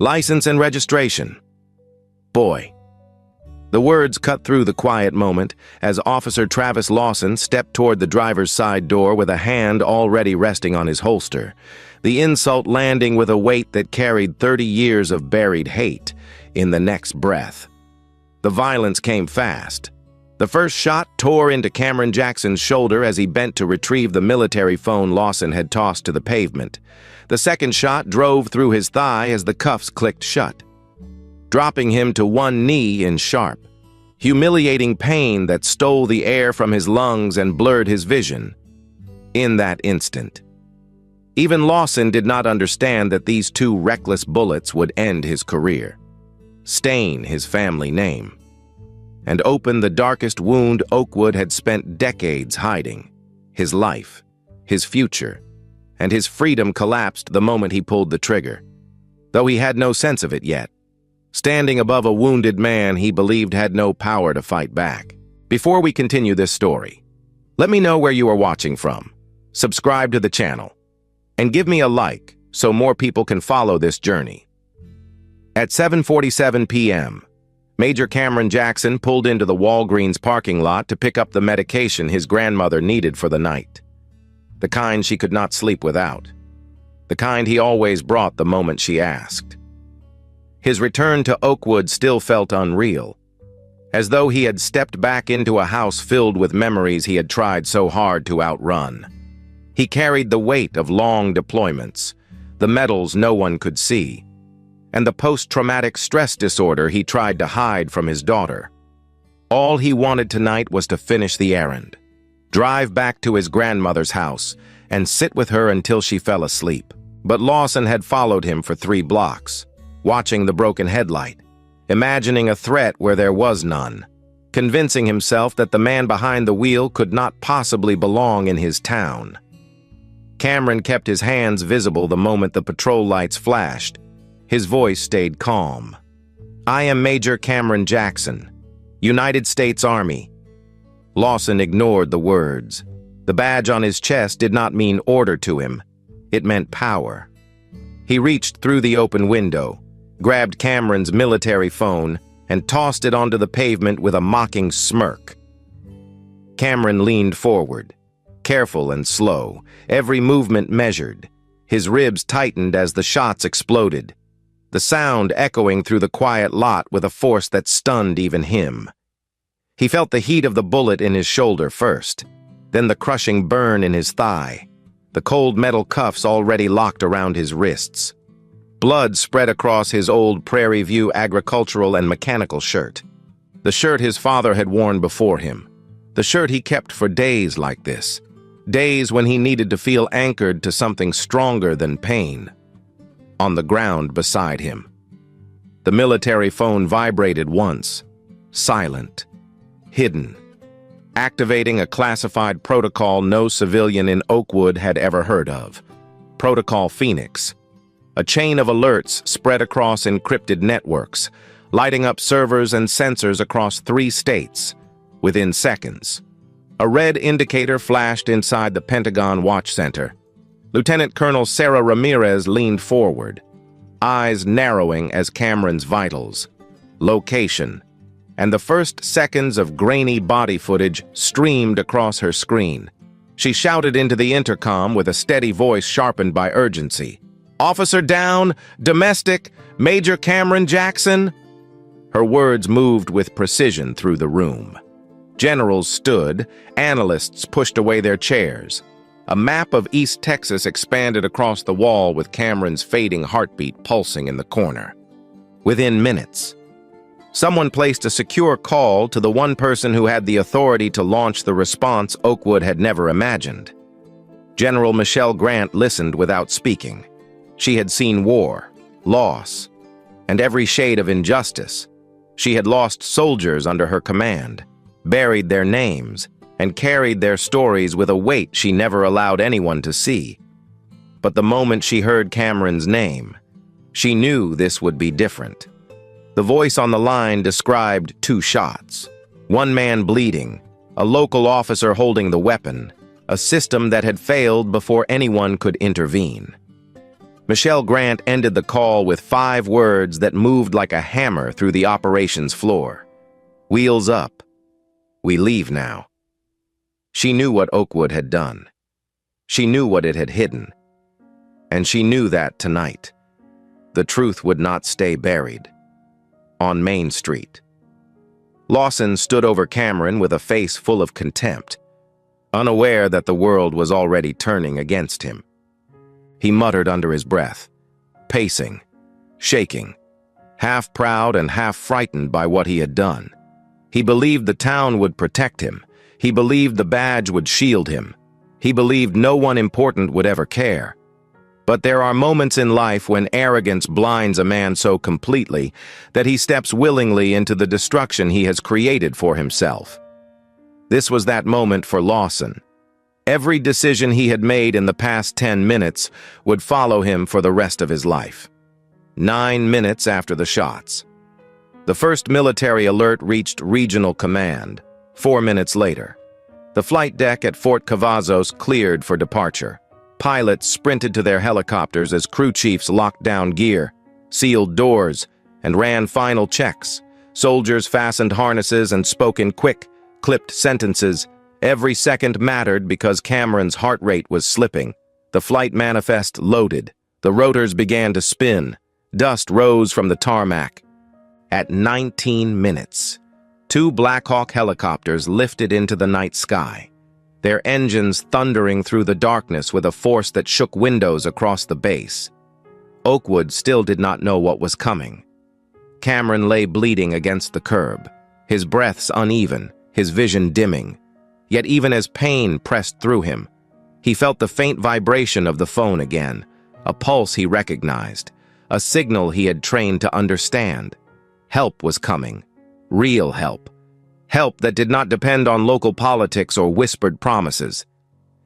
License and registration. Boy. The words cut through the quiet moment as Officer Travis Lawson stepped toward the driver's side door with a hand already resting on his holster, the insult landing with a weight that carried 30 years of buried hate in the next breath. The violence came fast. The first shot tore into Cameron Jackson's shoulder as he bent to retrieve the military phone Lawson had tossed to the pavement. The second shot drove through his thigh as the cuffs clicked shut, dropping him to one knee in sharp, humiliating pain that stole the air from his lungs and blurred his vision. In that instant, even Lawson did not understand that these two reckless bullets would end his career, stain his family name, and open the darkest wound Oakwood had spent decades hiding. His life, his future, and his freedom collapsed the moment he pulled the trigger, though he had no sense of it yet. Standing above a wounded man he believed had no power to fight back. Before we continue this story, let me know where you are watching from, subscribe to the channel, and give me a like so more people can follow this journey. At 7:47 p.m., Major Cameron Jackson pulled into the Walgreens parking lot to pick up the medication his grandmother needed for the night. The kind she could not sleep without. The kind he always brought the moment she asked. His return to Oakwood still felt unreal, as though he had stepped back into a house filled with memories he had tried so hard to outrun. He carried the weight of long deployments, the medals no one could see, and the post-traumatic stress disorder he tried to hide from his daughter. All he wanted tonight was to finish the errand, drive back to his grandmother's house, and sit with her until she fell asleep. But Lawson had followed him for 3 blocks, watching the broken headlight, imagining a threat where there was none, convincing himself that the man behind the wheel could not possibly belong in his town. Cameron kept his hands visible the moment the patrol lights flashed. His voice stayed calm. "I am Major Cameron Jackson, United States Army." Lawson ignored the words. The badge on his chest did not mean order to him. It meant power. He reached through the open window, grabbed Cameron's military phone, and tossed it onto the pavement with a mocking smirk. Cameron leaned forward, careful and slow, every movement measured. His ribs tightened as the shots exploded, the sound echoing through the quiet lot with a force that stunned even him. He felt the heat of the bullet in his shoulder first, then the crushing burn in his thigh, the cold metal cuffs already locked around his wrists. Blood spread across his old Prairie View agricultural and mechanical shirt, the shirt his father had worn before him, the shirt he kept for days like this, days when he needed to feel anchored to something stronger than pain. On the ground beside him, the military phone vibrated once, silent, hidden, activating a classified protocol no civilian in Oakwood had ever heard of. Protocol Phoenix. A chain of alerts spread across encrypted networks, lighting up servers and sensors across 3 states. Within seconds, a red indicator flashed inside the Pentagon Watch Center. Lieutenant Colonel Sarah Ramirez leaned forward, eyes narrowing as Cameron's vitals, location, and the first seconds of grainy body footage streamed across her screen. She shouted into the intercom with a steady voice sharpened by urgency. "Officer down, domestic, Major Cameron Jackson." Her words moved with precision through the room. Generals stood, analysts pushed away their chairs. A map of East Texas expanded across the wall with Cameron's fading heartbeat pulsing in the corner. Within minutes, someone placed a secure call to the one person who had the authority to launch the response Oakwood had never imagined. General Michelle Grant listened without speaking. She had seen war, loss, and every shade of injustice. She had lost soldiers under her command, buried their names, and carried their stories with a weight she never allowed anyone to see. But the moment she heard Cameron's name, she knew this would be different. The voice on the line described 2 shots, one man bleeding, a local officer holding the weapon, a system that had failed before anyone could intervene. Michelle Grant ended the call with 5 words that moved like a hammer through the operations floor. Wheels up. We leave now. She knew what Oakwood had done. She knew what it had hidden. And she knew that tonight, the truth would not stay buried. On Main Street. Lawson stood over Cameron with a face full of contempt, unaware that the world was already turning against him. He muttered under his breath, pacing, shaking, half proud and half frightened by what he had done. He believed the town would protect him. He believed the badge would shield him. He believed no one important would ever care. But there are moments in life when arrogance blinds a man so completely that he steps willingly into the destruction he has created for himself. This was that moment for Lawson. Every decision he had made in the past 10 minutes would follow him for the rest of his life. 9 minutes after the shots. The first military alert reached Regional Command. 4 minutes later. The flight deck at Fort Cavazos cleared for departure. Pilots sprinted to their helicopters as crew chiefs locked down gear, sealed doors, and ran final checks. Soldiers fastened harnesses and spoke in quick, clipped sentences. Every second mattered because Cameron's heart rate was slipping. The flight manifest loaded. The rotors began to spin. Dust rose from the tarmac. At 19 minutes, 2 Black Hawk helicopters lifted into the night sky, their engines thundering through the darkness with a force that shook windows across the base. Oakwood still did not know what was coming. Cameron lay bleeding against the curb, his breaths uneven, his vision dimming. Yet even as pain pressed through him, he felt the faint vibration of the phone again, a pulse he recognized, a signal he had trained to understand. Help was coming, real help. Help that did not depend on local politics or whispered promises.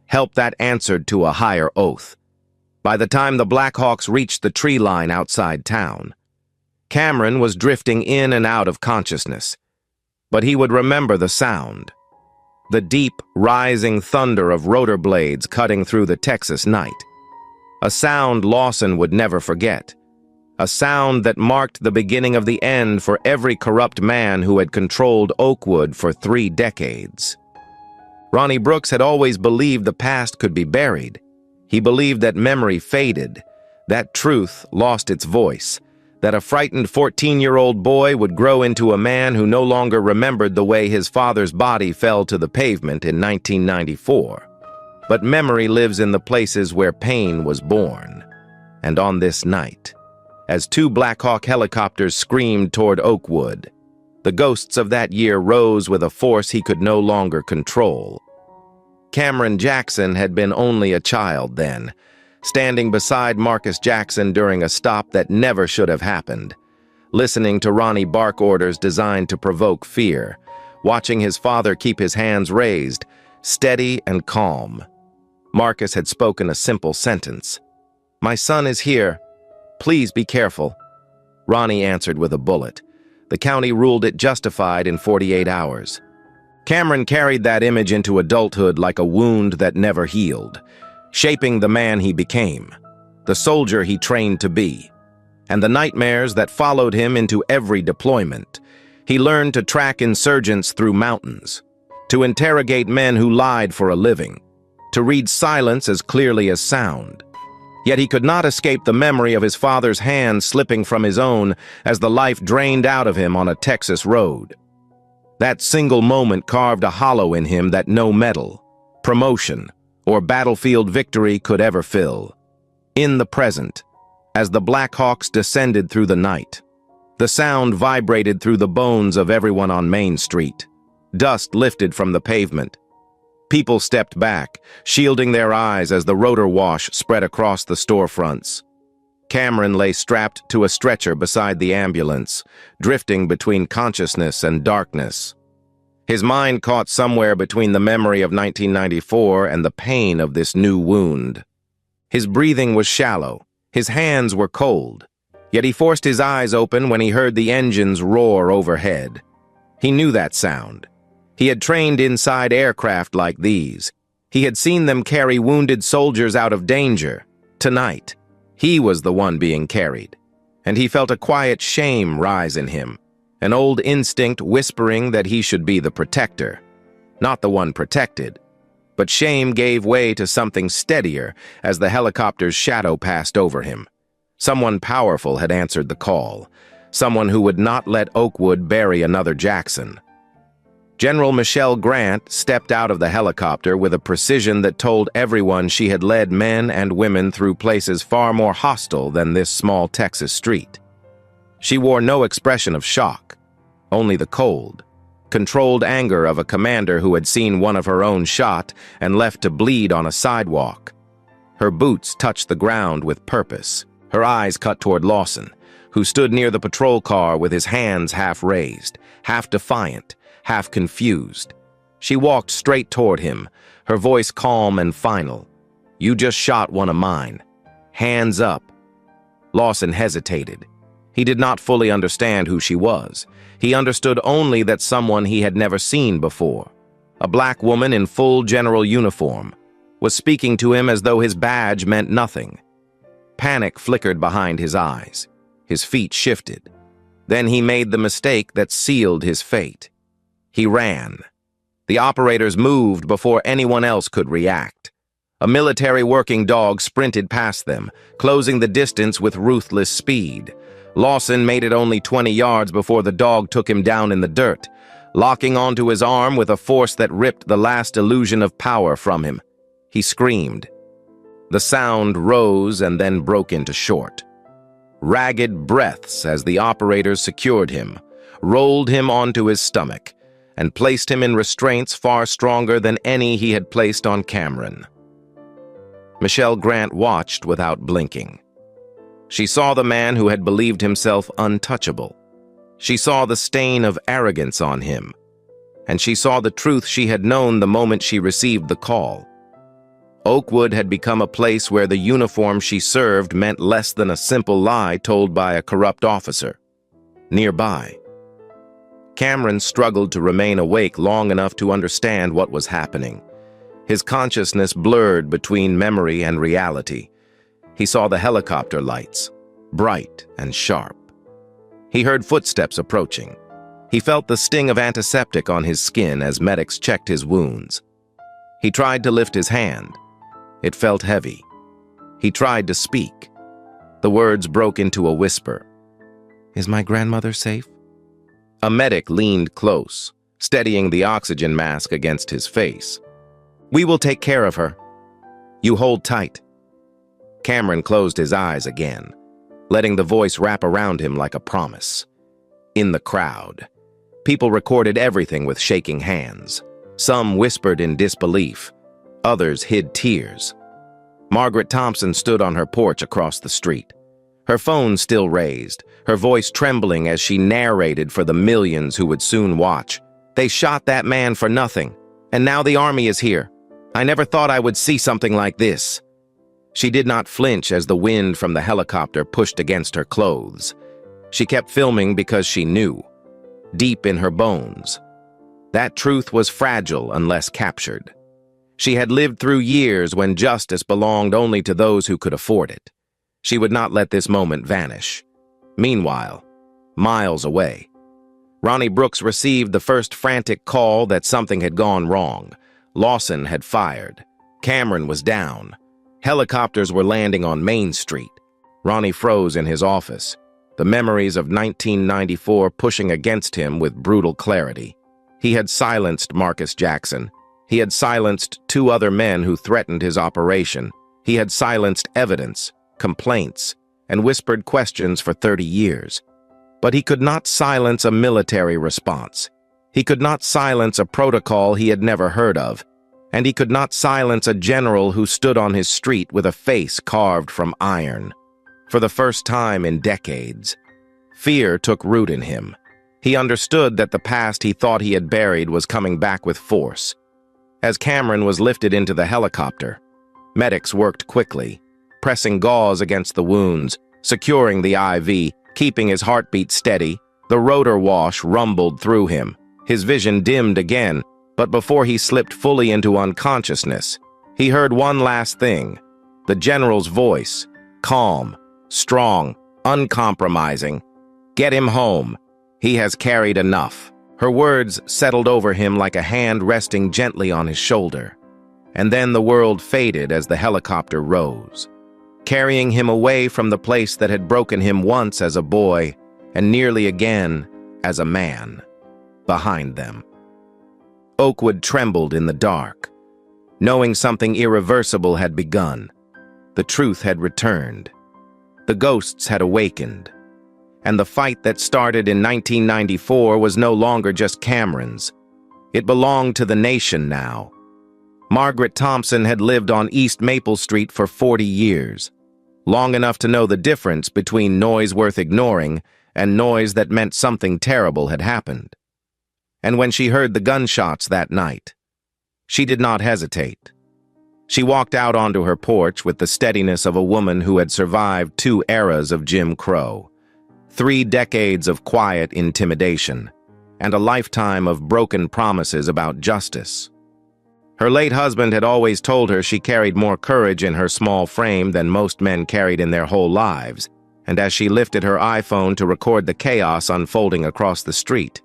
Help that answered to a higher oath. By the time the Blackhawks reached the tree line outside town, Cameron was drifting in and out of consciousness. But he would remember the sound. The deep, rising thunder of rotor blades cutting through the Texas night. A sound Lawson would never forget. A sound that marked the beginning of the end for every corrupt man who had controlled Oakwood for 3 decades. Ronnie Brooks had always believed the past could be buried. He believed that memory faded, that truth lost its voice, that a frightened 14-year-old boy would grow into a man who no longer remembered the way his father's body fell to the pavement in 1994. But memory lives in the places where pain was born. And on this night, as 2 Black Hawk helicopters screamed toward Oakwood, the ghosts of that year rose with a force he could no longer control. Cameron Jackson had been only a child then, standing beside Marcus Jackson during a stop that never should have happened, listening to Ronnie bark orders designed to provoke fear, watching his father keep his hands raised, steady and calm. Marcus had spoken a simple sentence. "My son is here. Please be careful." Ronnie answered with a bullet. The county ruled it justified in 48 hours. Cameron carried that image into adulthood like a wound that never healed, shaping the man he became, the soldier he trained to be, and the nightmares that followed him into every deployment. He learned to track insurgents through mountains, to interrogate men who lied for a living, to read silence as clearly as sound. Yet he could not escape the memory of his father's hand slipping from his own as the life drained out of him on a Texas road. That single moment carved a hollow in him that no medal, promotion, or battlefield victory could ever fill. In the present, as the Blackhawks descended through the night, the sound vibrated through the bones of everyone on Main Street. Dust lifted from the pavement. People stepped back, shielding their eyes as the rotor wash spread across the storefronts. Cameron lay strapped to a stretcher beside the ambulance, drifting between consciousness and darkness. His mind caught somewhere between the memory of 1994 and the pain of this new wound. His breathing was shallow, his hands were cold, yet he forced his eyes open when he heard the engines roar overhead. He knew that sound. He had trained inside aircraft like these. He had seen them carry wounded soldiers out of danger. Tonight, He was the one being carried, and he felt a quiet shame rise in him, an old instinct whispering that he should be the protector, not the one protected. But shame gave way to something steadier as the helicopter's shadow passed over him. Someone powerful had answered the call, someone who would not let Oakwood bury another Jackson. General Michelle Grant stepped out of the helicopter with a precision that told everyone she had led men and women through places far more hostile than this small Texas street. She wore no expression of shock, only the cold, controlled anger of a commander who had seen one of her own shot and left to bleed on a sidewalk. Her boots touched the ground with purpose, her eyes cut toward Lawson, who stood near the patrol car with his hands half raised, half defiant, half confused. She walked straight toward him, her voice calm and final. "You just shot one of mine. Hands up." Lawson hesitated. He did not fully understand who she was. He understood only that someone he had never seen before, a black woman in full general uniform, was speaking to him as though his badge meant nothing. Panic flickered behind his eyes. His feet shifted. Then he made the mistake that sealed his fate. He ran. The operators moved before anyone else could react. A military working dog sprinted past them, closing the distance with ruthless speed. Lawson made it only 20 yards before the dog took him down in the dirt, locking onto his arm with a force that ripped the last illusion of power from him. He screamed. The sound rose and then broke into short, ragged breaths as the operators secured him, rolled him onto his stomach, and placed him in restraints far stronger than any he had placed on Cameron. Michelle Grant watched without blinking. She saw the man who had believed himself untouchable. She saw the stain of arrogance on him, and she saw the truth she had known the moment she received the call. Oakwood had become a place where the uniform she served meant less than a simple lie told by a corrupt officer. Nearby, Cameron struggled to remain awake long enough to understand what was happening. His consciousness blurred between memory and reality. He saw the helicopter lights, bright and sharp. He heard footsteps approaching. He felt the sting of antiseptic on his skin as medics checked his wounds. He tried to lift his hand. It felt heavy. He tried to speak. The words broke into a whisper. "Is my grandmother safe?" A medic leaned close, steadying the oxygen mask against his face. "We will take care of her. You hold tight." Cameron closed his eyes again, letting the voice wrap around him like a promise. In the crowd, people recorded everything with shaking hands. Some whispered in disbelief. Others hid tears. Margaret Thompson stood on her porch across the street, her phone still raised, her voice trembling as she narrated for the millions who would soon watch. "They shot that man for nothing, and now the army is here. I never thought I would see something like this." She did not flinch as the wind from the helicopter pushed against her clothes. She kept filming because she knew, deep in her bones, that truth was fragile unless captured. She had lived through years when justice belonged only to those who could afford it. She would not let this moment vanish. Meanwhile, miles away, Ronnie Brooks received the first frantic call that something had gone wrong. Lawson had fired. Cameron was down. Helicopters were landing on Main Street. Ronnie froze in his office, the memories of 1994 pushing against him with brutal clarity. He had silenced Marcus Jackson. He had silenced 2 other men who threatened his operation. He had silenced evidence, complaints, and whispered questions for 30 years. But he could not silence a military response. He could not silence a protocol he had never heard of. And he could not silence a general who stood on his street with a face carved from iron. For the first time in decades, fear took root in him. He understood that the past he thought he had buried was coming back with force. As Cameron was lifted into the helicopter, medics worked quickly, pressing gauze against the wounds, securing the IV, keeping his heartbeat steady. The rotor wash rumbled through him. His vision dimmed again, but before he slipped fully into unconsciousness, he heard one last thing, the general's voice, calm, strong, uncompromising. Get him home. He has carried enough. Her words settled over him like a hand resting gently on his shoulder. And then the world faded as the helicopter rose, carrying him away from the place that had broken him once as a boy and nearly again as a man. Behind them, Oakwood trembled in the dark, knowing something irreversible had begun. The truth had returned. The ghosts had awakened. And the fight that started in 1994 was no longer just Cameron's. It belonged to the nation now. Margaret Thompson had lived on East Maple Street for 40 years, long enough to know the difference between noise worth ignoring and noise that meant something terrible had happened. And when she heard the gunshots that night, she did not hesitate. She walked out onto her porch with the steadiness of a woman who had survived 2 eras of Jim Crow, 3 decades of quiet intimidation, and a lifetime of broken promises about justice. Her late husband had always told her she carried more courage in her small frame than most men carried in their whole lives, and as she lifted her iPhone to record the chaos unfolding across the street,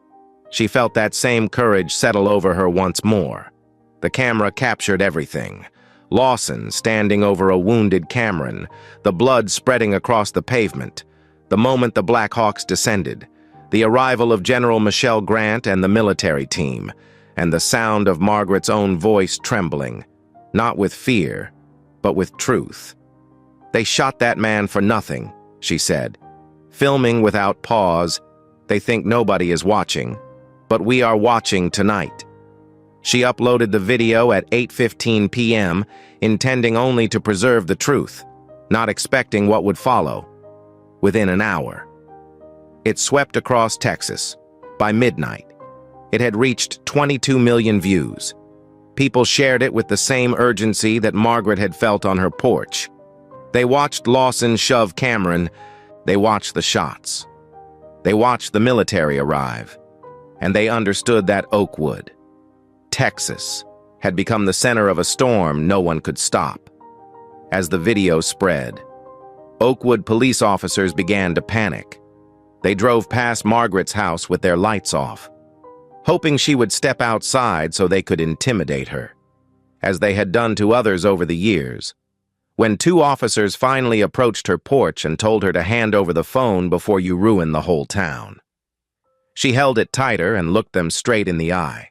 she felt that same courage settle over her once more. The camera captured everything. Lawson standing over a wounded Cameron, the blood spreading across the pavement, the moment the Black Hawks descended, the arrival of General Michelle Grant and the military team, and the sound of Margaret's own voice trembling, not with fear, but with truth. "They shot that man for nothing," she said. "Filming without pause. They think nobody is watching, but we are watching tonight." She uploaded the video at 8:15 p.m., intending only to preserve the truth, not expecting what would follow. Within an hour, it swept across Texas. By midnight, it had reached 22 million views. People shared it with the same urgency that Margaret had felt on her porch. They watched Lawson shove Cameron. They watched the shots. They watched the military arrive. And they understood that Oakwood, Texas, had become the center of a storm no one could stop. As the video spread, Oakwood police officers began to panic. They drove past Margaret's house with their lights off, hoping she would step outside so they could intimidate her, as they had done to others over the years. When 2 officers finally approached her porch and told her to hand over the phone before you ruin the whole town, she held it tighter and looked them straight in the eye.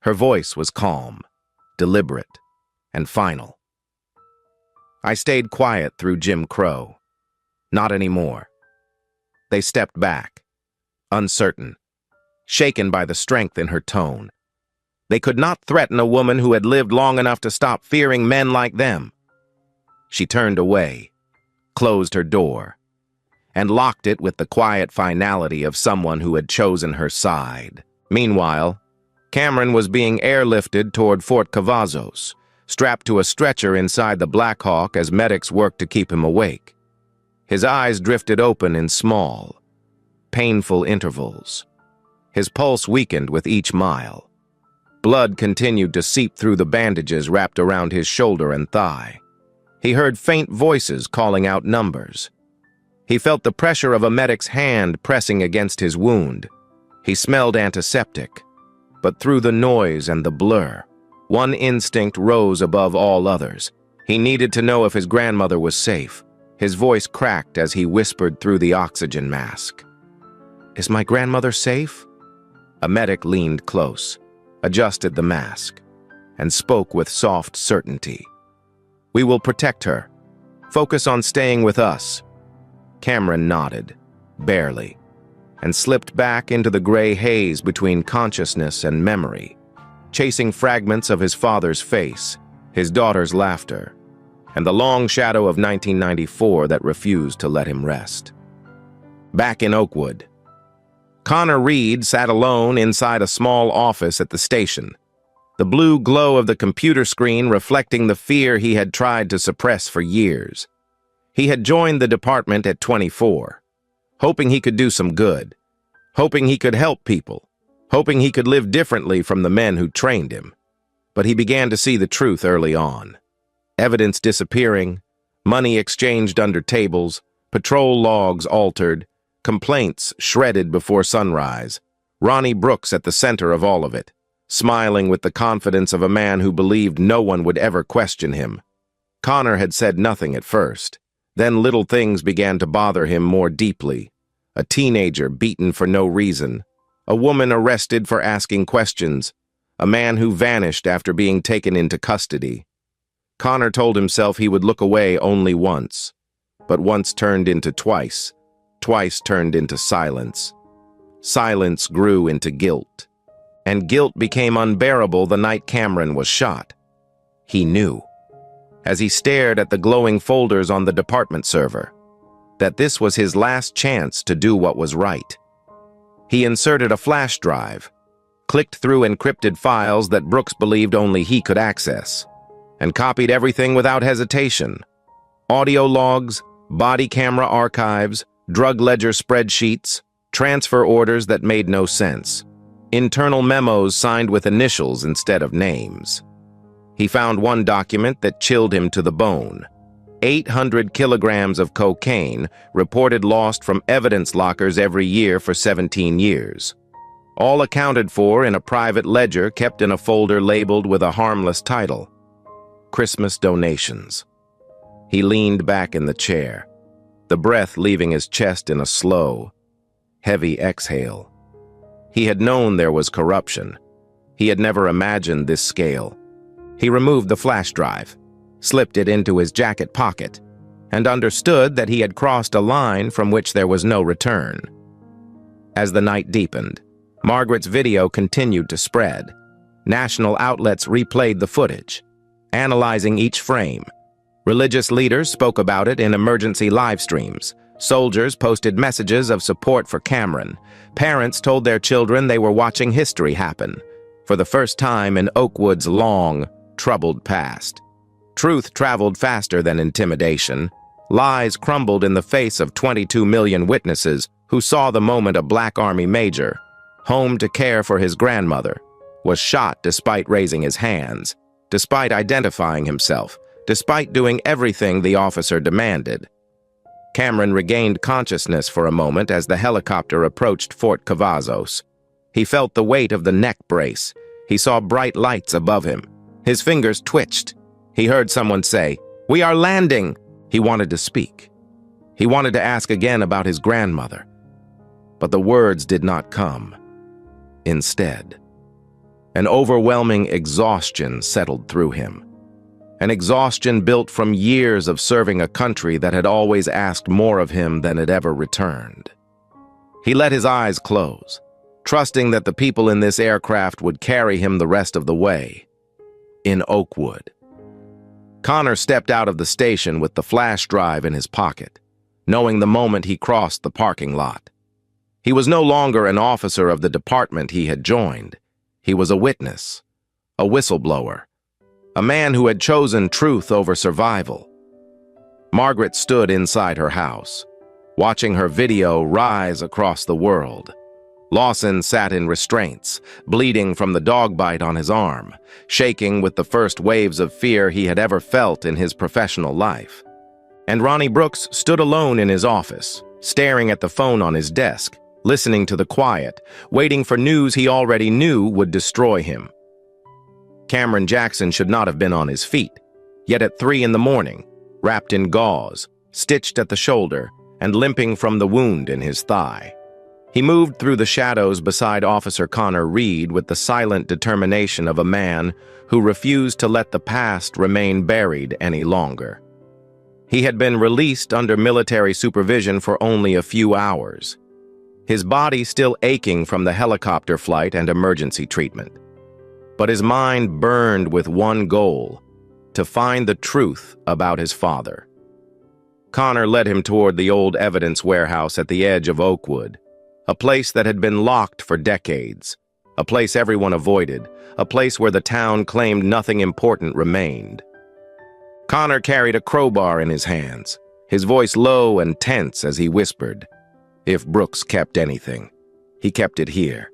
Her voice was calm, deliberate, and final. "I stayed quiet through Jim Crow. Not anymore." They stepped back, uncertain, shaken by the strength in her tone. They could not threaten a woman who had lived long enough to stop fearing men like them. She turned away, closed her door, and locked it with the quiet finality of someone who had chosen her side. Meanwhile, Cameron was being airlifted toward Fort Cavazos, strapped to a stretcher inside the Black Hawk as medics worked to keep him awake. His eyes drifted open in small, painful intervals. His pulse weakened with each mile. Blood continued to seep through the bandages wrapped around his shoulder and thigh. He heard faint voices calling out numbers. He felt the pressure of a medic's hand pressing against his wound. He smelled antiseptic. But through the noise and the blur, one instinct rose above all others. He needed to know if his grandmother was safe. His voice cracked as he whispered through the oxygen mask. "Is my grandmother safe?" A medic leaned close, adjusted the mask, and spoke with soft certainty. "We will protect her. Focus on staying with us." Cameron nodded, barely, and slipped back into the gray haze between consciousness and memory, chasing fragments of his father's face, his daughter's laughter, and the long shadow of 1994 that refused to let him rest. Back in Oakwood, Connor Reed sat alone inside a small office at the station, the blue glow of the computer screen reflecting the fear he had tried to suppress for years. He had joined the department at 24, hoping he could do some good, hoping he could help people, hoping he could live differently from the men who trained him. But he began to see the truth early on. Evidence disappearing, Money exchanged under tables, patrol logs altered, complaints shredded before sunrise. Ronnie Brooks at the center of all of it, smiling with the confidence of a man who believed no one would ever question him. Connor had said nothing at first. Then little things began to bother him more deeply. A teenager beaten for no reason. A woman arrested for asking questions. A man who vanished after being taken into custody. Connor told himself he would look away only once. But once turned into twice. Twice turned into silence. Silence grew into guilt. And guilt became unbearable the night Cameron was shot. He knew, as he stared at the glowing folders on the department server, that this was his last chance to do what was right. He inserted a flash drive, clicked through encrypted files that Brooks believed only he could access, and copied everything without hesitation. Audio logs, body camera archives, drug ledger spreadsheets, transfer orders that made no sense, internal memos signed with initials instead of names. He found one document that chilled him to the bone. 800 kilograms of cocaine reported lost from evidence lockers every year for 17 years. All accounted for in a private ledger kept in a folder labeled with a harmless title, Christmas Donations. He leaned back in the chair, the breath leaving his chest in a slow, heavy exhale. He had known there was corruption. He had never imagined this scale. He removed the flash drive, slipped it into his jacket pocket, and understood that he had crossed a line from which there was no return. As the night deepened, Margaret's video continued to spread. National outlets replayed the footage, analyzing each frame. Religious leaders spoke about it in emergency live streams. Soldiers posted messages of support for Cameron. Parents told their children they were watching history happen, for the first time in Oakwood's long, troubled past. Truth traveled faster than intimidation. Lies crumbled in the face of 22 million witnesses who saw the moment a Black Army major, home to care for his grandmother, was shot despite raising his hands, despite identifying himself, despite doing everything the officer demanded. Cameron regained consciousness for a moment as the helicopter approached Fort Cavazos. He felt the weight of the neck brace. He saw bright lights above him. His fingers twitched. He heard someone say, "We are landing!" He wanted to speak. He wanted to ask again about his grandmother. But the words did not come. Instead, an overwhelming exhaustion settled through him. An exhaustion built from years of serving a country that had always asked more of him than it ever returned. He let his eyes close, trusting that the people in this aircraft would carry him the rest of the way. In Oakwood. Connor stepped out of the station with the flash drive in his pocket, knowing the moment he crossed the parking lot. He was no longer an officer of the department he had joined. He was a witness, a whistleblower, a man who had chosen truth over survival. Margaret stood inside her house, watching her video rise across the world. Lawson sat in restraints, bleeding from the dog bite on his arm, shaking with the first waves of fear he had ever felt in his professional life. And Ronnie Brooks stood alone in his office, staring at the phone on his desk, listening to the quiet, waiting for news he already knew would destroy him. Cameron Jackson should not have been on his feet, yet at 3 a.m, wrapped in gauze, stitched at the shoulder, and limping from the wound in his thigh. He moved through the shadows beside Officer Connor Reed with the silent determination of a man who refused to let the past remain buried any longer. He had been released under military supervision for only a few hours, his body still aching from the helicopter flight and emergency treatment. But his mind burned with one goal: to find the truth about his father. Connor led him toward the old evidence warehouse at the edge of Oakwood, a place that had been locked for decades, a place everyone avoided, a place where the town claimed nothing important remained. Connor carried a crowbar in his hands, his voice low and tense as he whispered, "If Brooks kept anything, he kept it here."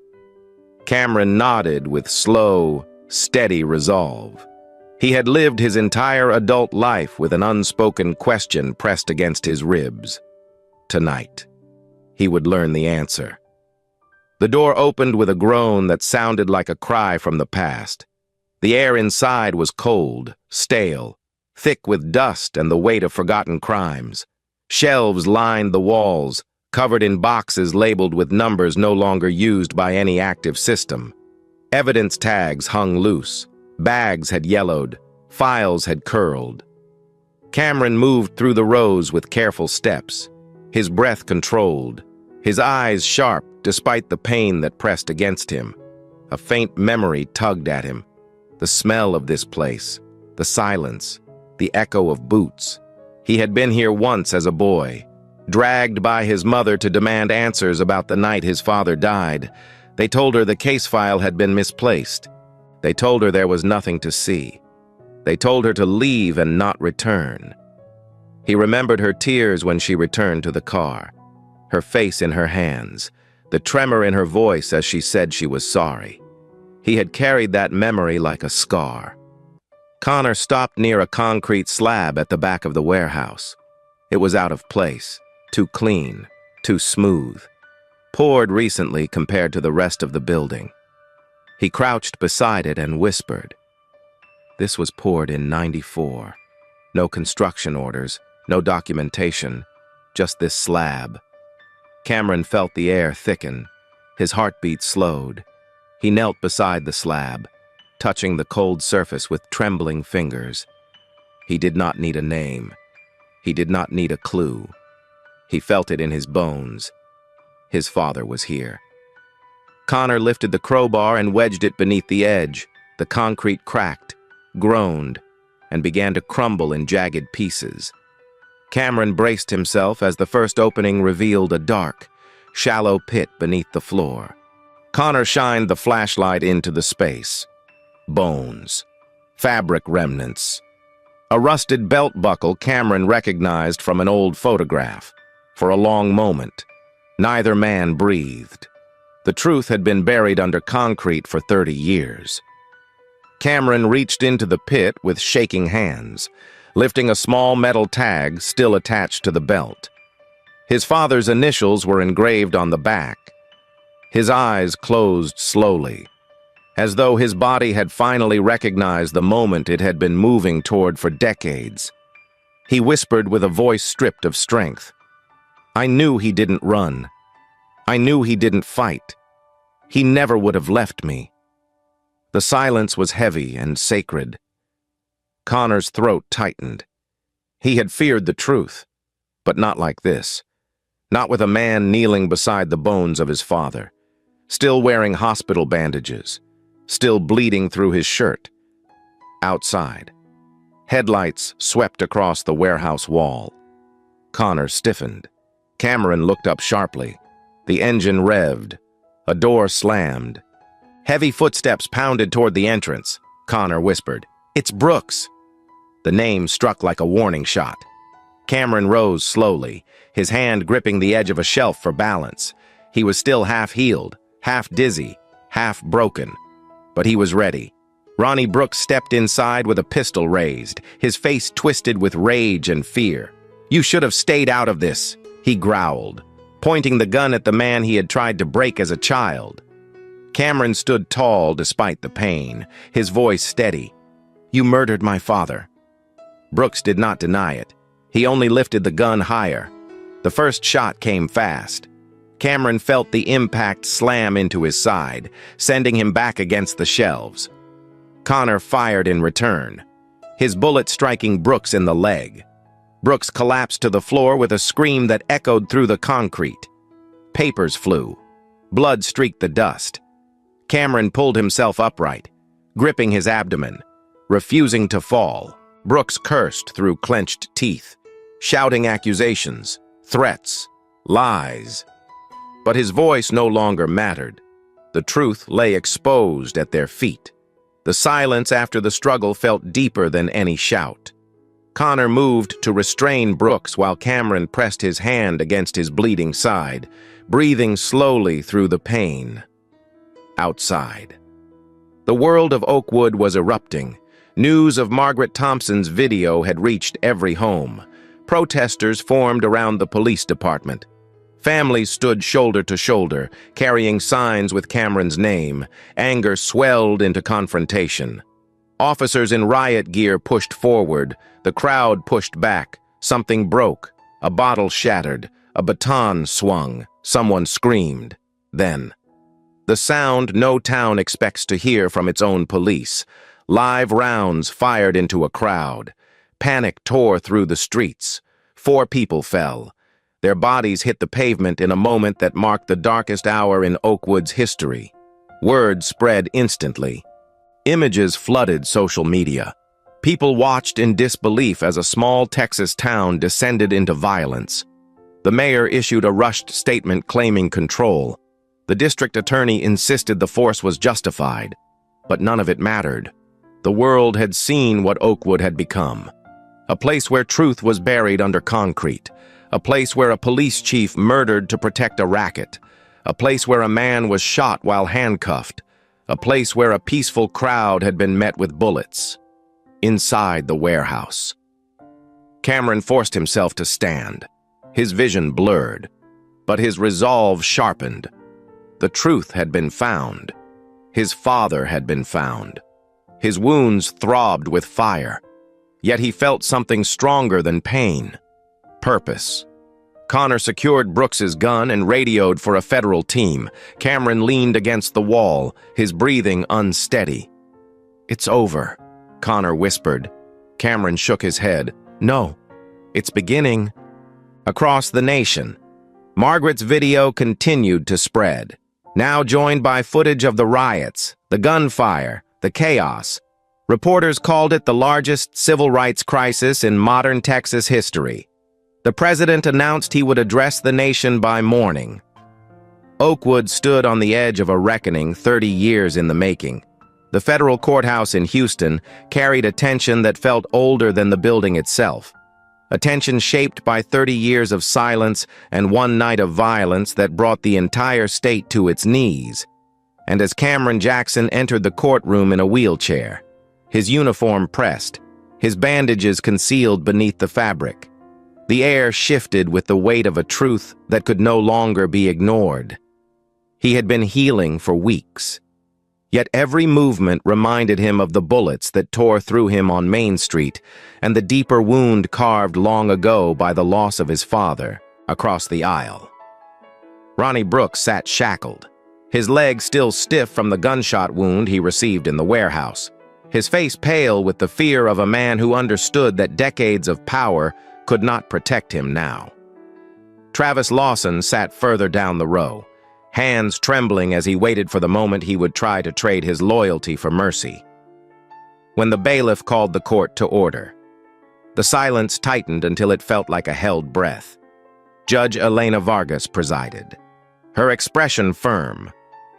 Cameron nodded with slow, steady resolve. He had lived his entire adult life with an unspoken question pressed against his ribs. Tonight, he would learn the answer. The door opened with a groan that sounded like a cry from the past. The air inside was cold, stale, thick with dust and the weight of forgotten crimes. Shelves lined the walls, covered in boxes labeled with numbers no longer used by any active system. Evidence tags hung loose. Bags had yellowed. Files had curled. Cameron moved through the rows with careful steps, his breath controlled, his eyes sharp despite the pain that pressed against him. A faint memory tugged at him. The smell of this place, the silence, the echo of boots. He had been here once as a boy, dragged by his mother to demand answers about the night his father died. They told her the case file had been misplaced. They told her there was nothing to see. They told her to leave and not return. He remembered her tears when she returned to the car, her face in her hands, the tremor in her voice as she said she was sorry. He had carried that memory like a scar. Connor stopped near a concrete slab at the back of the warehouse. It was out of place, too clean, too smooth, poured recently compared to the rest of the building. He crouched beside it and whispered. This was poured in '94. No construction orders, no documentation, just this slab. Cameron felt the air thicken. His heartbeat slowed. He knelt beside the slab, touching the cold surface with trembling fingers. He did not need a name. He did not need a clue. He felt it in his bones. His father was here. Connor lifted the crowbar and wedged it beneath the edge. The concrete cracked, groaned, and began to crumble in jagged pieces. Cameron braced himself as the first opening revealed a dark, shallow pit beneath the floor. Connor shined the flashlight into the space. Bones. Fabric remnants. A rusted belt buckle Cameron recognized from an old photograph. For a long moment, neither man breathed. The truth had been buried under concrete for 30 years. Cameron reached into the pit with shaking hands, lifting a small metal tag still attached to the belt. His father's initials were engraved on the back. His eyes closed slowly, as though his body had finally recognized the moment it had been moving toward for decades. He whispered with a voice stripped of strength. I knew he didn't run. I knew he didn't fight. He never would have left me. The silence was heavy and sacred. Connor's throat tightened. He had feared the truth, but not like this. Not with a man kneeling beside the bones of his father, still wearing hospital bandages, still bleeding through his shirt. Outside, headlights swept across the warehouse wall. Connor stiffened. Cameron looked up sharply. The engine revved. A door slammed. Heavy footsteps pounded toward the entrance. Connor whispered, "It's Brooks." The name struck like a warning shot. Cameron rose slowly, his hand gripping the edge of a shelf for balance. He was still half-healed, half-dizzy, half-broken. But he was ready. Ronnie Brooks stepped inside with a pistol raised, his face twisted with rage and fear. "You should have stayed out of this," he growled, pointing the gun at the man he had tried to break as a child. Cameron stood tall despite the pain, his voice steady. "You murdered my father." Brooks did not deny it. He only lifted the gun higher. The first shot came fast. Cameron felt the impact slam into his side, sending him back against the shelves. Connor fired in return, his bullet striking Brooks in the leg. Brooks collapsed to the floor with a scream that echoed through the concrete. Papers flew. Blood streaked the dust. Cameron pulled himself upright, gripping his abdomen, refusing to fall. Brooks cursed through clenched teeth, shouting accusations, threats, lies. But his voice no longer mattered. The truth lay exposed at their feet. The silence after the struggle felt deeper than any shout. Connor moved to restrain Brooks while Cameron pressed his hand against his bleeding side, breathing slowly through the pain. Outside. The world of Oakwood was erupting, News of Margaret Thompson's video had reached every home. Protesters formed around the police department. Families stood shoulder to shoulder, carrying signs with Cameron's name. Anger swelled into confrontation. Officers in riot gear pushed forward. The crowd pushed back. Something broke. A bottle shattered. A baton swung. Someone screamed. Then, the sound no town expects to hear from its own police. Live rounds fired into a crowd. Panic tore through the streets. 4 people fell. Their bodies hit the pavement in a moment that marked the darkest hour in Oakwood's history. Word spread instantly. Images flooded social media. People watched in disbelief as a small Texas town descended into violence. The mayor issued a rushed statement claiming control. The district attorney insisted the force was justified, but none of it mattered. The world had seen what Oakwood had become. A place where truth was buried under concrete. A place where a police chief murdered to protect a racket. A place where a man was shot while handcuffed. A place where a peaceful crowd had been met with bullets. Inside the warehouse. Cameron forced himself to stand. His vision blurred, but his resolve sharpened. The truth had been found. His father had been found. His wounds throbbed with fire. Yet he felt something stronger than pain. Purpose. Connor secured Brooks's gun and radioed for a federal team. Cameron leaned against the wall, his breathing unsteady. "It's over," Connor whispered. Cameron shook his head. "No, it's beginning." Across the nation, Margaret's video continued to spread, now joined by footage of the riots, the gunfire, the chaos. Reporters called it the largest civil rights crisis in modern Texas history. The president announced he would address the nation by morning. Oakwood stood on the edge of a reckoning 30 years in the making. The federal courthouse in Houston carried a tension that felt older than the building itself. A tension shaped by 30 years of silence and one night of violence that brought the entire state to its knees. And as Cameron Jackson entered the courtroom in a wheelchair, his uniform pressed, his bandages concealed beneath the fabric, the air shifted with the weight of a truth that could no longer be ignored. He had been healing for weeks. Yet every movement reminded him of the bullets that tore through him on Main Street and the deeper wound carved long ago by the loss of his father across the aisle. Ronnie Brooks sat shackled, his legs still stiff from the gunshot wound he received in the warehouse, his face pale with the fear of a man who understood that decades of power could not protect him now. Travis Lawson sat further down the row, hands trembling as he waited for the moment he would try to trade his loyalty for mercy. When the bailiff called the court to order, the silence tightened until it felt like a held breath. Judge Elena Vargas presided, her expression firm,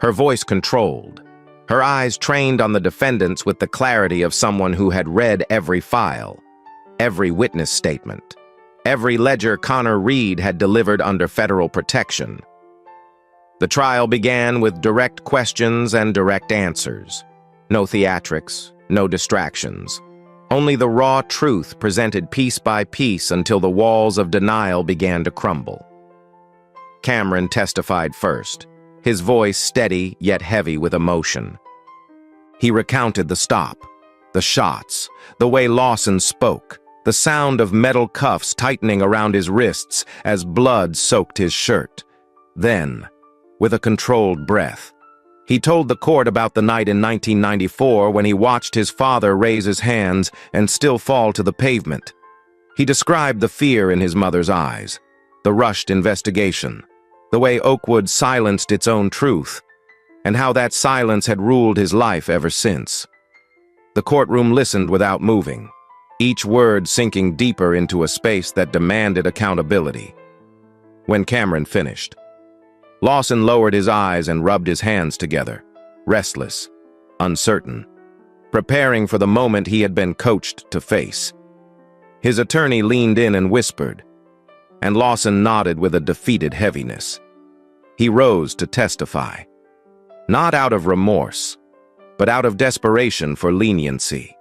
her voice controlled, her eyes trained on the defendants with the clarity of someone who had read every file, every witness statement, every ledger Connor Reed had delivered under federal protection. The trial began with direct questions and direct answers. No theatrics, no distractions. Only the raw truth presented piece by piece until the walls of denial began to crumble. Cameron testified first, his voice steady yet heavy with emotion. He recounted the stop, the shots, the way Lawson spoke, the sound of metal cuffs tightening around his wrists as blood soaked his shirt. Then, with a controlled breath, he told the court about the night in 1994 when he watched his father raise his hands and still fall to the pavement. He described the fear in his mother's eyes, the rushed investigation, the way Oakwood silenced its own truth, and how that silence had ruled his life ever since. The courtroom listened without moving, each word sinking deeper into a space that demanded accountability. When Cameron finished, Lawson lowered his eyes and rubbed his hands together, restless, uncertain, preparing for the moment he had been coached to face. His attorney leaned in and whispered, and Lawson nodded with a defeated heaviness. He rose to testify, not out of remorse, but out of desperation for leniency.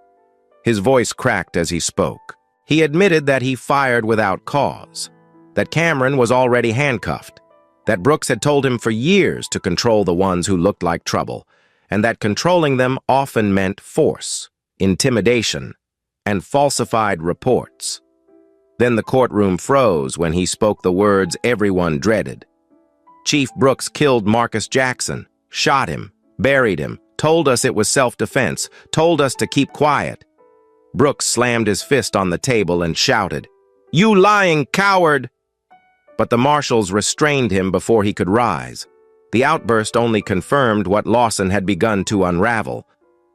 His voice cracked as he spoke. He admitted that he fired without cause, that Cameron was already handcuffed, that Brooks had told him for years to control the ones who looked like trouble, and that controlling them often meant force, intimidation, and falsified reports. Then the courtroom froze when he spoke the words everyone dreaded. Chief Brooks killed Marcus Jackson, shot him, buried him, told us it was self-defense, told us to keep quiet. Brooks slammed his fist on the table and shouted, "You lying coward!" But the marshals restrained him before he could rise. The outburst only confirmed what Lawson had begun to unravel,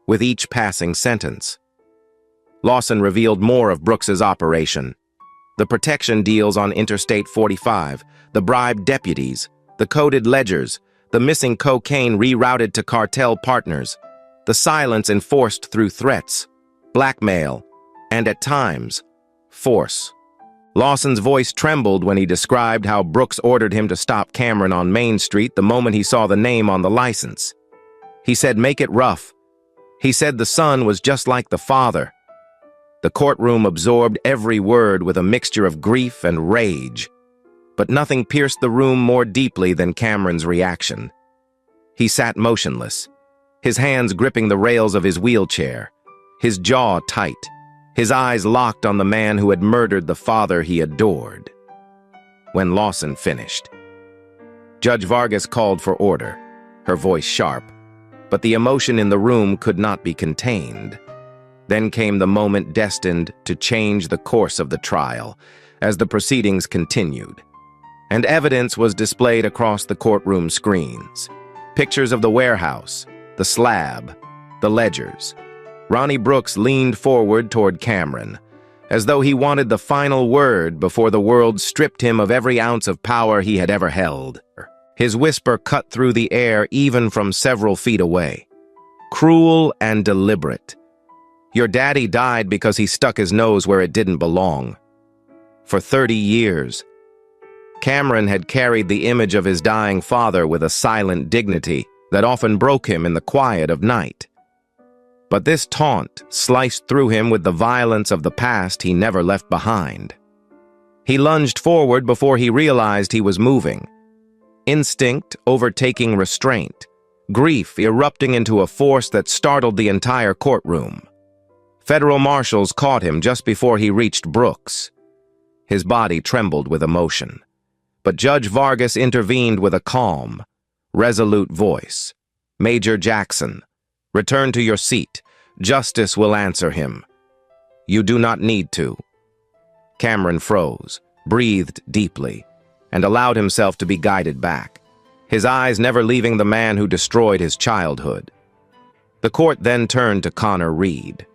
with each passing sentence. Lawson revealed more of Brooks's operation. The protection deals on Interstate 45, the bribed deputies, the coded ledgers, the missing cocaine rerouted to cartel partners, the silence enforced through threats, blackmail, and at times, force. Lawson's voice trembled when he described how Brooks ordered him to stop Cameron on Main Street the moment he saw the name on the license. He said, "Make it rough." He said the son was just like the father. The courtroom absorbed every word with a mixture of grief and rage. But nothing pierced the room more deeply than Cameron's reaction. He sat motionless, his hands gripping the rails of his wheelchair, his jaw tight, his eyes locked on the man who had murdered the father he adored. When Lawson finished, Judge Vargas called for order, her voice sharp, but the emotion in the room could not be contained. Then came the moment destined to change the course of the trial, as the proceedings continued. And evidence was displayed across the courtroom screens. Pictures of the warehouse, the slab, the ledgers. Ronnie Brooks leaned forward toward Cameron, as though he wanted the final word before the world stripped him of every ounce of power he had ever held. His whisper cut through the air even from several feet away. Cruel and deliberate. Your daddy died because he stuck his nose where it didn't belong. For 30 years, Cameron had carried the image of his dying father with a silent dignity that often broke him in the quiet of night. But this taunt sliced through him with the violence of the past he never left behind. He lunged forward before he realized he was moving. Instinct overtaking restraint, grief erupting into a force that startled the entire courtroom. Federal marshals caught him just before he reached Brooks. His body trembled with emotion. But Judge Vargas intervened with a calm, resolute voice. "Major Jackson, return to your seat. Justice will answer him. You do not need to." Cameron froze, breathed deeply, and allowed himself to be guided back, his eyes never leaving the man who destroyed his childhood. The court then turned to Connor Reed.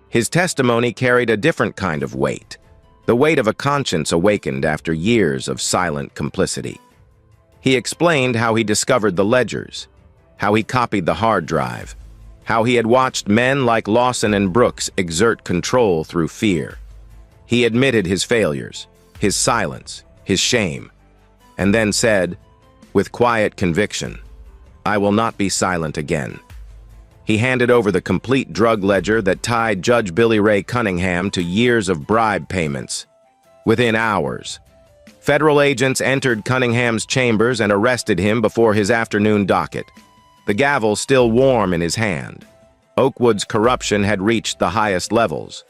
His testimony carried a different kind of weight. The weight of a conscience awakened after years of silent complicity. He explained how he discovered the ledgers, how he copied the hard drive, how he had watched men like Lawson and Brooks exert control through fear. He admitted his failures, his silence, his shame, and then said, with quiet conviction, "I will not be silent again." He handed over the complete drug ledger that tied Judge Billy Ray Cunningham to years of bribe payments. Within hours, federal agents entered Cunningham's chambers and arrested him before his afternoon docket, the gavel still warm in his hand. Oakwood's corruption had reached the highest levels,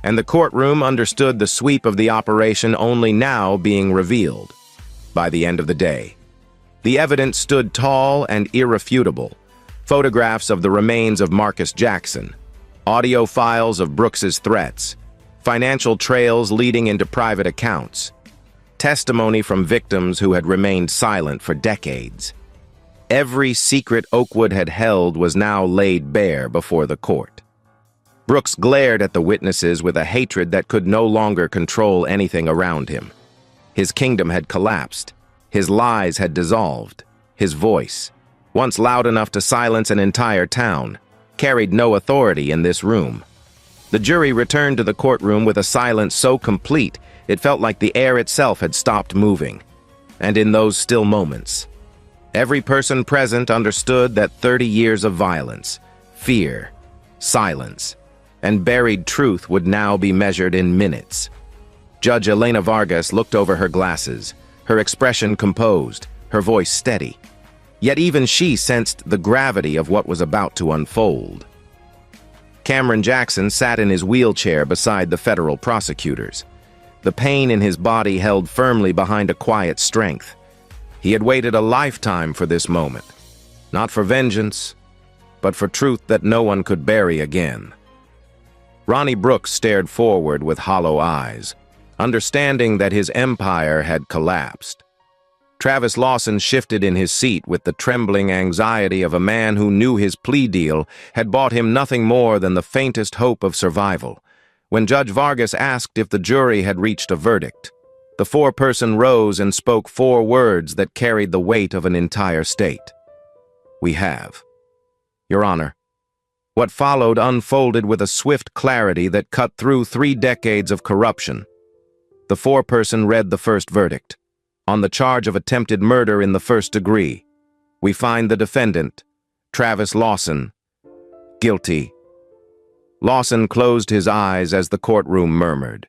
and the courtroom understood the sweep of the operation only now being revealed. By the end of the day, the evidence stood tall and irrefutable. Photographs of the remains of Marcus Jackson, audio files of Brooks's threats, financial trails leading into private accounts, testimony from victims who had remained silent for decades. Every secret Oakwood had held was now laid bare before the court. Brooks glared at the witnesses with a hatred that could no longer control anything around him. His kingdom had collapsed. His lies had dissolved. His voice, once loud enough to silence an entire town, carried no authority in this room. The jury returned to the courtroom with a silence so complete it felt like the air itself had stopped moving. And in those still moments, every person present understood that 30 years of violence, fear, silence, and buried truth would now be measured in minutes. Judge Elena Vargas looked over her glasses, her expression composed, her voice steady. Yet even she sensed the gravity of what was about to unfold. Cameron Jackson sat in his wheelchair beside the federal prosecutors. The pain in his body held firmly behind a quiet strength. He had waited a lifetime for this moment, not for vengeance, but for truth that no one could bury again. Ronnie Brooks stared forward with hollow eyes, understanding that his empire had collapsed. Travis Lawson shifted in his seat with the trembling anxiety of a man who knew his plea deal had bought him nothing more than the faintest hope of survival. When Judge Vargas asked if the jury had reached a verdict, the foreperson rose and spoke 4 words that carried the weight of an entire state. "We have." Your Honor. What followed unfolded with a swift clarity that cut through 3 decades of corruption. The foreperson read the first verdict. On the charge of attempted murder in the 1st degree, we find the defendant, Travis Lawson, guilty. Lawson closed his eyes as the courtroom murmured,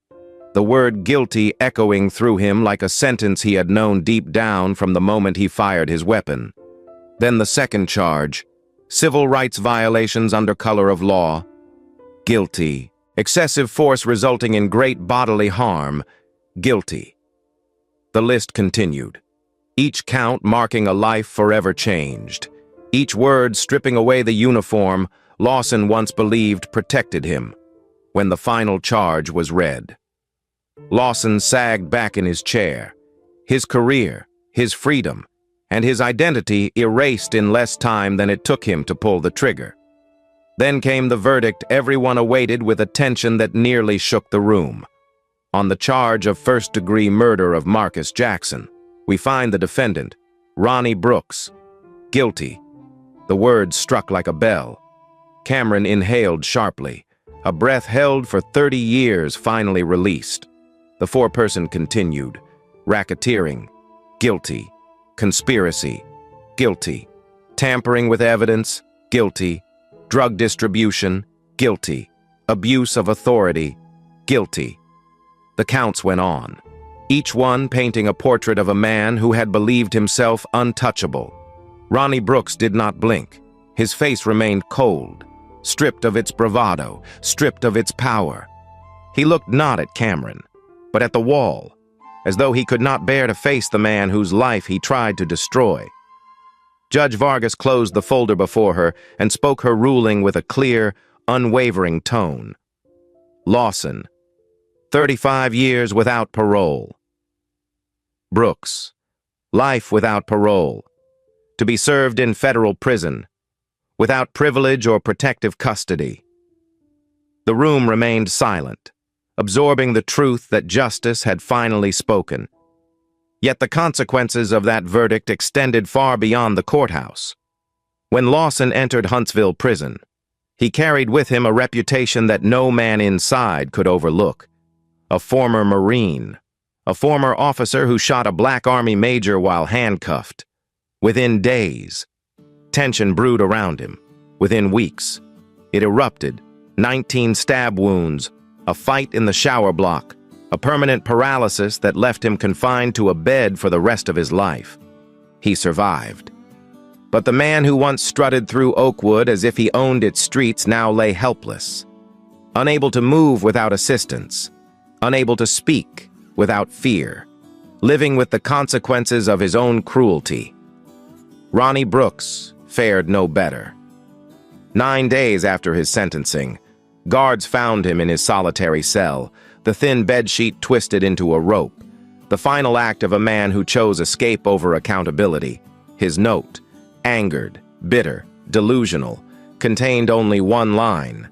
the word guilty echoing through him like a sentence he had known deep down from the moment he fired his weapon. Then the second charge, civil rights violations under color of law, guilty. Excessive force resulting in great bodily harm, guilty. The list continued, each count marking a life forever changed. Each word stripping away the uniform Lawson once believed protected him. When the final charge was read, Lawson sagged back in his chair, his career, his freedom, and his identity erased in less time than it took him to pull the trigger. Then came the verdict everyone awaited with a tension that nearly shook the room. On the charge of 1st-degree murder of Marcus Jackson, we find the defendant, Ronnie Brooks, guilty. The words struck like a bell. Cameron inhaled sharply. A breath held for 30 years finally released. The foreperson continued, racketeering, guilty. Conspiracy, guilty. Tampering with evidence, guilty. Drug distribution, guilty. Abuse of authority, guilty. The counts went on, each one painting a portrait of a man who had believed himself untouchable. Ronnie Brooks did not blink. His face remained cold, stripped of its bravado, stripped of its power. He looked not at Cameron, but at the wall, as though he could not bear to face the man whose life he tried to destroy. Judge Vargas closed the folder before her and spoke her ruling with a clear, unwavering tone. Lawson, 35 years without parole. Brooks, life without parole, to be served in federal prison, without privilege or protective custody. The room remained silent, absorbing the truth that justice had finally spoken. Yet the consequences of that verdict extended far beyond the courthouse. When Lawson entered Huntsville prison, he carried with him a reputation that no man inside could overlook. A former Marine, a former officer who shot a Black Army major while handcuffed. Within days, tension brewed around him. Within weeks, it erupted. 19 stab wounds, a fight in the shower block, a permanent paralysis that left him confined to a bed for the rest of his life. He survived. But the man who once strutted through Oakwood as if he owned its streets now lay helpless, unable to move without assistance, unable to speak without fear, living with the consequences of his own cruelty. Ronnie Brooks fared no better. 9 days after his sentencing, guards found him in his solitary cell, the thin bedsheet twisted into a rope, the final act of a man who chose escape over accountability. His note, angered, bitter, delusional, contained only one line.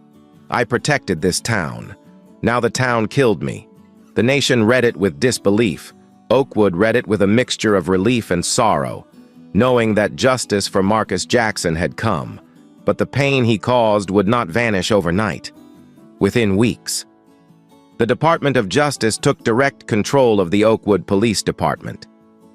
I protected this town. Now the town killed me. The nation read it with disbelief. Oakwood read it with a mixture of relief and sorrow, knowing that justice for Marcus Jackson had come, but the pain he caused would not vanish overnight. Within weeks, the Department of Justice took direct control of the Oakwood Police Department.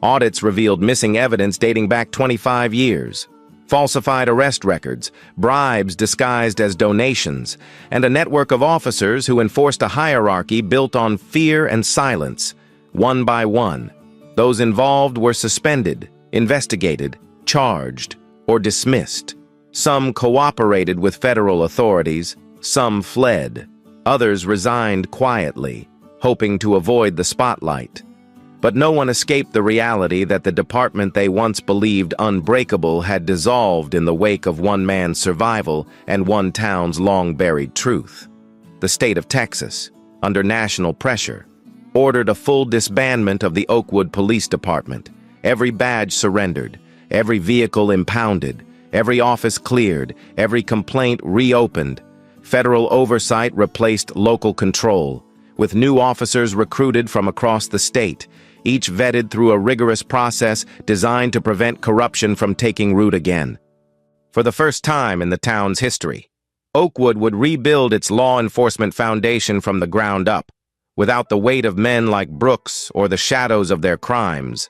Audits revealed missing evidence dating back 25 years. falsified arrest records, bribes disguised as donations, and a network of officers who enforced a hierarchy built on fear and silence. One by one, those involved were suspended, investigated, charged, or dismissed. Some cooperated with federal authorities, some fled. Others resigned quietly, hoping to avoid the spotlight. But no one escaped the reality that the department they once believed unbreakable had dissolved in the wake of one man's survival and one town's long-buried truth. The state of Texas, under national pressure, ordered a full disbandment of the Oakwood Police Department. Every badge surrendered, every vehicle impounded, every office cleared, every complaint reopened. Federal oversight replaced local control, with new officers recruited from across the state, each vetted through a rigorous process designed to prevent corruption from taking root again. For the first time in the town's history, Oakwood would rebuild its law enforcement foundation from the ground up, without the weight of men like Brooks or the shadows of their crimes.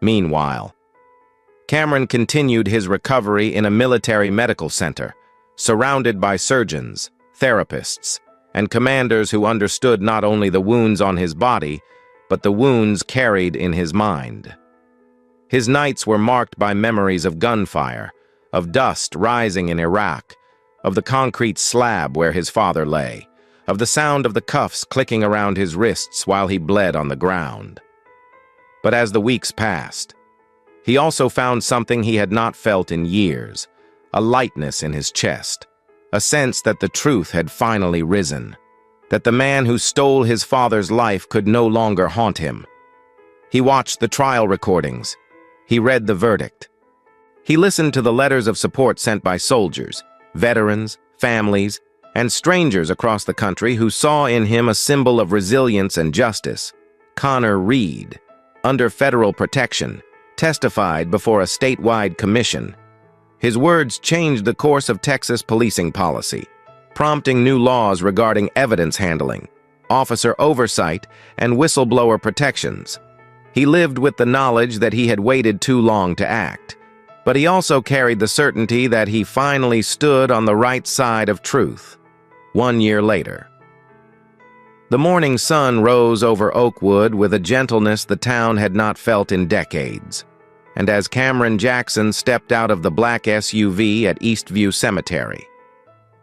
Meanwhile, Cameron continued his recovery in a military medical center, surrounded by surgeons, therapists, and commanders who understood not only the wounds on his body, but the wounds carried in his mind. His nights were marked by memories of gunfire, of dust rising in Iraq, of the concrete slab where his father lay, of the sound of the cuffs clicking around his wrists while he bled on the ground. But as the weeks passed, he also found something he had not felt in years, a lightness in his chest, a sense that the truth had finally risen, that the man who stole his father's life could no longer haunt him. He watched the trial recordings. He read the verdict. He listened to the letters of support sent by soldiers, veterans, families, and strangers across the country who saw in him a symbol of resilience and justice. Connor Reed, under federal protection, testified before a statewide commission. His words changed the course of Texas policing policy, prompting new laws regarding evidence handling, officer oversight, and whistleblower protections. He lived with the knowledge that he had waited too long to act, but he also carried the certainty that he finally stood on the right side of truth. 1 year later, the morning sun rose over Oakwood with a gentleness the town had not felt in decades, and as Cameron Jackson stepped out of the black SUV at Eastview Cemetery,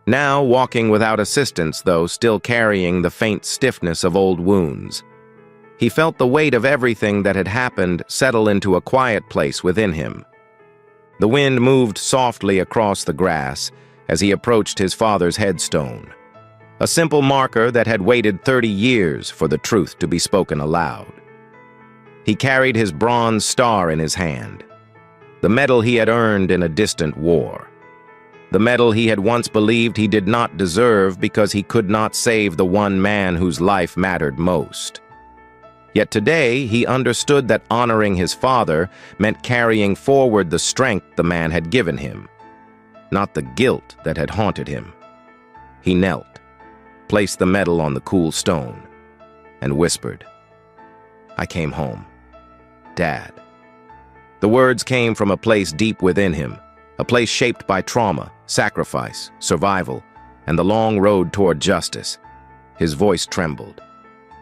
now walking without assistance, though still carrying the faint stiffness of old wounds, he felt the weight of everything that had happened settle into a quiet place within him. The wind moved softly across the grass as he approached his father's headstone, a simple marker that had waited 30 years for the truth to be spoken aloud. He carried his bronze star in his hand, the medal he had earned in a distant war. The medal he had once believed he did not deserve because he could not save the one man whose life mattered most. Yet today he understood that honoring his father meant carrying forward the strength the man had given him, not the guilt that had haunted him. He knelt, placed the medal on the cool stone, and whispered, "I came home, Dad." The words came from a place deep within him, a place shaped by trauma, sacrifice, survival, and the long road toward justice. His voice trembled,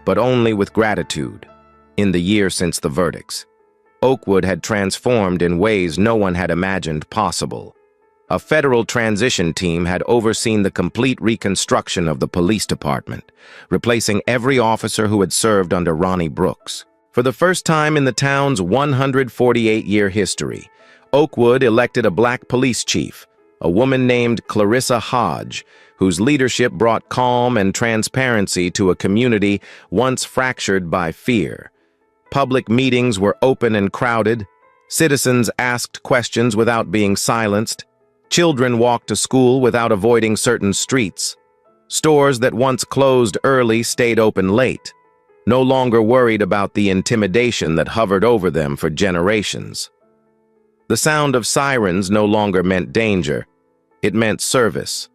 but only with gratitude. In the year since the verdicts, Oakwood had transformed in ways no one had imagined possible. A federal transition team had overseen the complete reconstruction of the police department, replacing every officer who had served under Ronnie Brooks. For the first time in the town's 148-year history, Oakwood elected a black police chief, a woman named Clarissa Hodge, whose leadership brought calm and transparency to a community once fractured by fear. Public meetings were open and crowded. Citizens asked questions without being silenced. Children walked to school without avoiding certain streets. Stores that once closed early stayed open late, no longer worried about the intimidation that hovered over them for generations. The sound of sirens no longer meant danger. It meant service.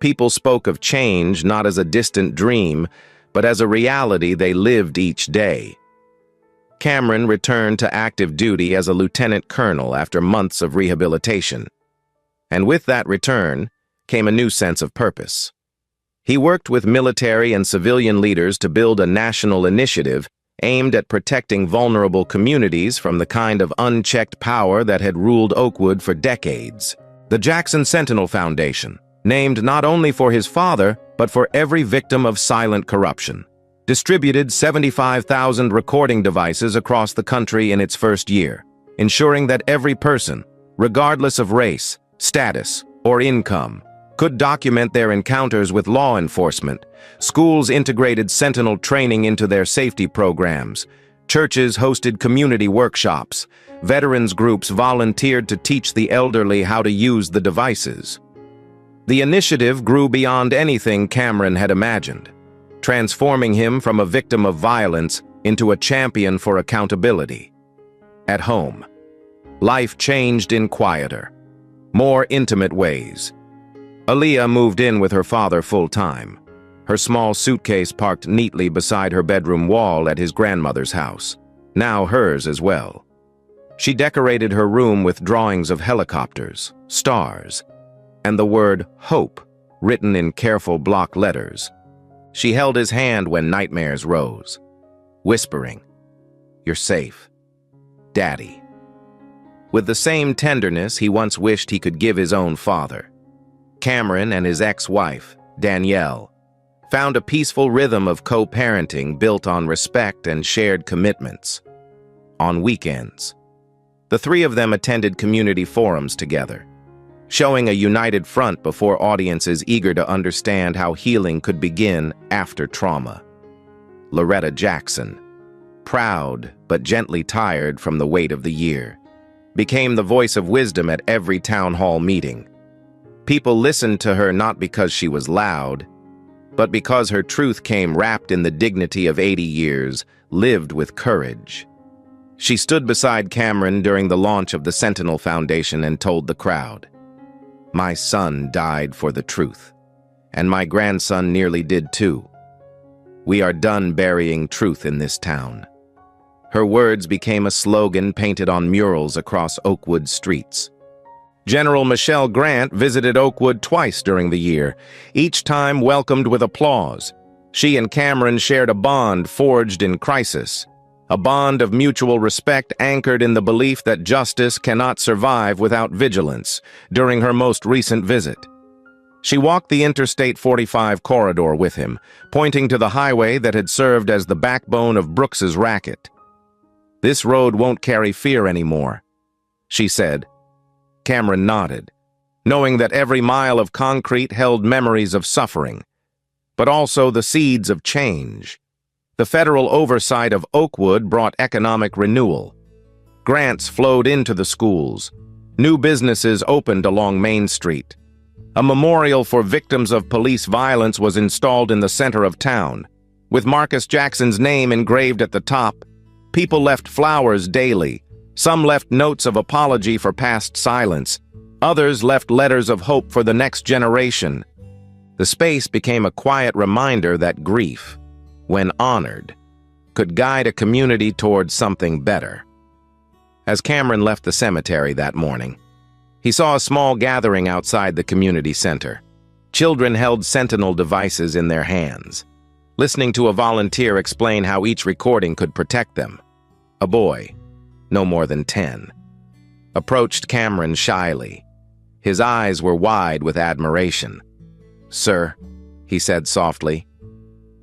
People spoke of change not as a distant dream, but as a reality they lived each day. Cameron returned to active duty as a lieutenant colonel after months of rehabilitation. And with that return came a new sense of purpose. He worked with military and civilian leaders to build a national initiative aimed at protecting vulnerable communities from the kind of unchecked power that had ruled Oakwood for decades. The Jackson Sentinel Foundation, named not only for his father, but for every victim of silent corruption, distributed 75,000 recording devices across the country in its first year, ensuring that every person, regardless of race, status, or income, could document their encounters with law enforcement. Schools integrated Sentinel training into their safety programs. Churches hosted community workshops. Veterans groups volunteered to teach the elderly how to use the devices. The initiative grew beyond anything Cameron had imagined, transforming him from a victim of violence into a champion for accountability. At home, life changed in quieter, more intimate ways. Aaliyah moved in with her father full-time, her small suitcase parked neatly beside her bedroom wall at his grandmother's house, now hers as well. She decorated her room with drawings of helicopters, stars, and the word hope written in careful block letters. She held his hand when nightmares rose, whispering, "You're safe, Daddy," with the same tenderness he once wished he could give his own father. Cameron and his ex-wife, Danielle, found a peaceful rhythm of co-parenting built on respect and shared commitments. On weekends, the three of them attended community forums together, showing a united front before audiences eager to understand how healing could begin after trauma. Loretta Jackson, proud but gently tired from the weight of the year, became the voice of wisdom at every town hall meeting. People listened to her not because she was loud, but because her truth came wrapped in the dignity of 80 years, lived with courage. She stood beside Cameron during the launch of the Sentinel Foundation and told the crowd, "My son died for the truth, and my grandson nearly did too. We are done burying truth in this town." Her words became a slogan painted on murals across Oakwood streets. General Michelle Grant visited Oakwood twice during the year, each time welcomed with applause. She and Cameron shared a bond forged in crisis, a bond of mutual respect anchored in the belief that justice cannot survive without vigilance. During her most recent visit, she walked the Interstate 45 corridor with him, pointing to the highway that had served as the backbone of Brooks's racket. "This road won't carry fear anymore," she said. Cameron nodded, knowing that every mile of concrete held memories of suffering, but also the seeds of change. The federal oversight of Oakwood brought economic renewal. Grants flowed into the schools. New businesses opened along Main Street. A memorial for victims of police violence was installed in the center of town, with Marcus Jackson's name engraved at the top. People left flowers daily. Some left notes of apology for past silence. Others left letters of hope for the next generation. The space became a quiet reminder that grief, when honored, could guide a community towards something better. As Cameron left the cemetery that morning, he saw a small gathering outside the community center. Children held Sentinel devices in their hands, listening to a volunteer explain how each recording could protect them. A boy, no more than 10, approached Cameron shyly. His eyes were wide with admiration. "Sir," he said softly,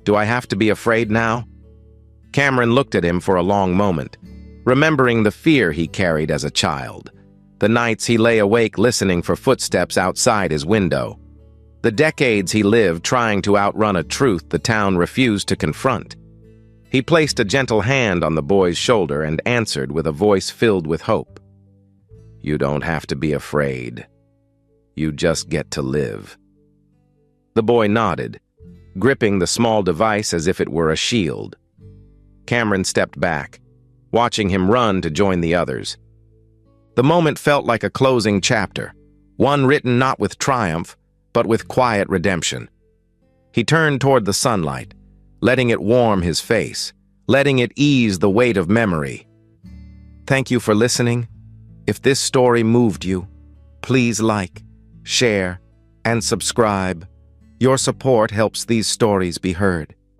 "do I have to be afraid now?" Cameron looked at him for a long moment, remembering the fear he carried as a child, the nights he lay awake listening for footsteps outside his window, the decades he lived trying to outrun a truth the town refused to confront. He placed a gentle hand on the boy's shoulder and answered with a voice filled with hope. "You don't have to be afraid. You just get to live." The boy nodded, gripping the small device as if it were a shield. Cameron stepped back, watching him run to join the others. The moment felt like a closing chapter, one written not with triumph, but with quiet redemption. He turned toward the sunlight, letting it warm his face, letting it ease the weight of memory. Thank you for listening. If this story moved you, please like, share, and subscribe. Your support helps these stories be heard.